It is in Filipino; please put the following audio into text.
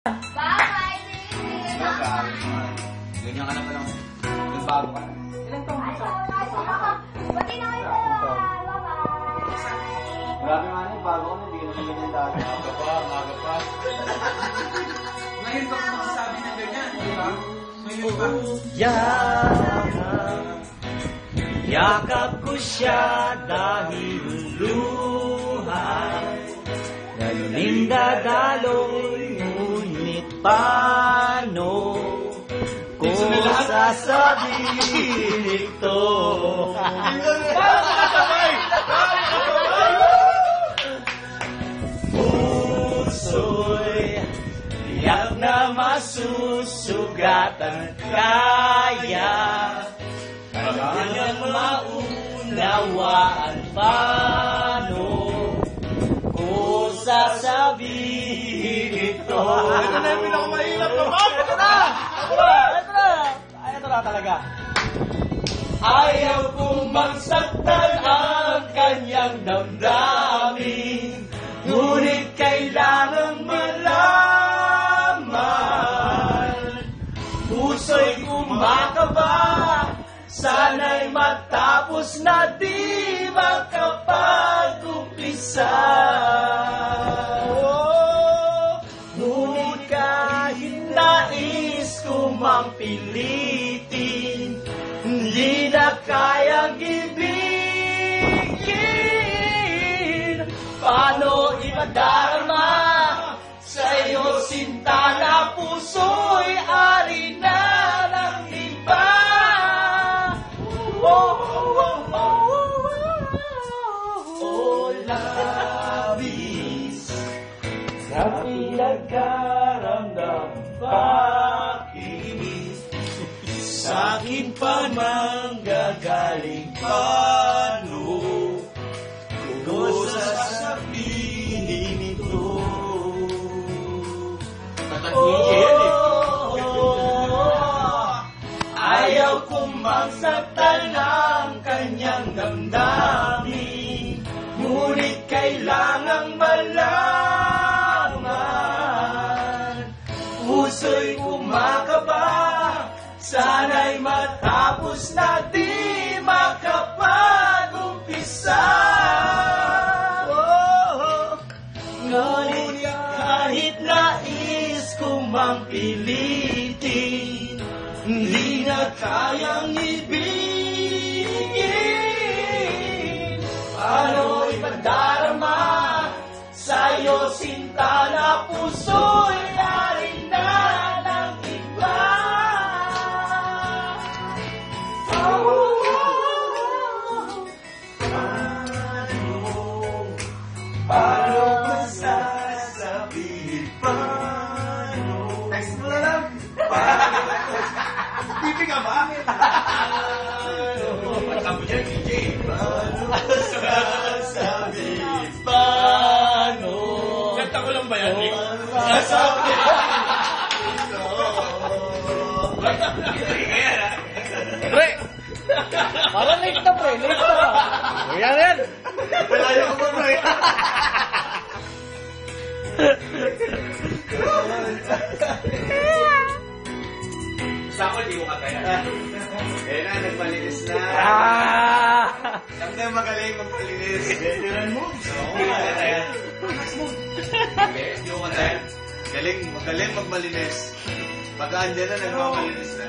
Bye-bye! Ganyan ka na palang. Nagbago ka na. Ilang taong ka? Pati na kayo dalawa! Bye-bye! Grabe nga na, bago ka na. Hindi ka naman ganyan dati. Maga pa. Ngayon ba kung masasabi ng ganyan, di ba? Ngayon ba? Yakap ko siya dahil luhay. Galing dadaloy, ngunit paano kung sasabihin ito? Puso'y tiyak na masusugatan kaya. Kanyang maunawaan paano kung sasabihin ito. Ito na yung pinakamahirap naman! Ito na! Ito na talaga. Ayaw kong magsaktan ang kanyang damdamin, ngunit kailangang malaman. Puso'y kumakaba, sana'y matapos na di makapag-umpisa. Ngunit kahit nais ko mang pilitin, hindi na kayang ibigin. Paano ipadarama sa'yo sinta na puso'y ari na ng iba? Labis sa pinagkaramdam pakinis, sa'kin pa manggagaling paano kung sasabihin ito. Ayaw kong magsaktan ang kanyang damdamin, ngunit kailangang malaman. Puso'y kumakaba, sana'y matapos na di makapag-umpisa. Ngunit kahit nais kong mang pilitin, hindi na kayang ibigin. Paano ipadarama sa'yo sinta na puso'y ari na ng iba? Paano masasabihin? Paano? Text mo na lang! Pipi ka ba? Matamo niya, DJ. Sasabihin paano? Kanta ko lang ba yan, Nick? Sasabihin Pre! Parang late na, pre. Late na. Yan, yan. Malayo ko ba, bro? Sa ako, hindi ko katayan. Eh na, nagmalinis na. Siyang na magaling magmalinis. Veteran moves. Oo, katayan. Hindi ko katayan. Magaling magmalinis. Pagkaan dyan na, nagmamalinis na.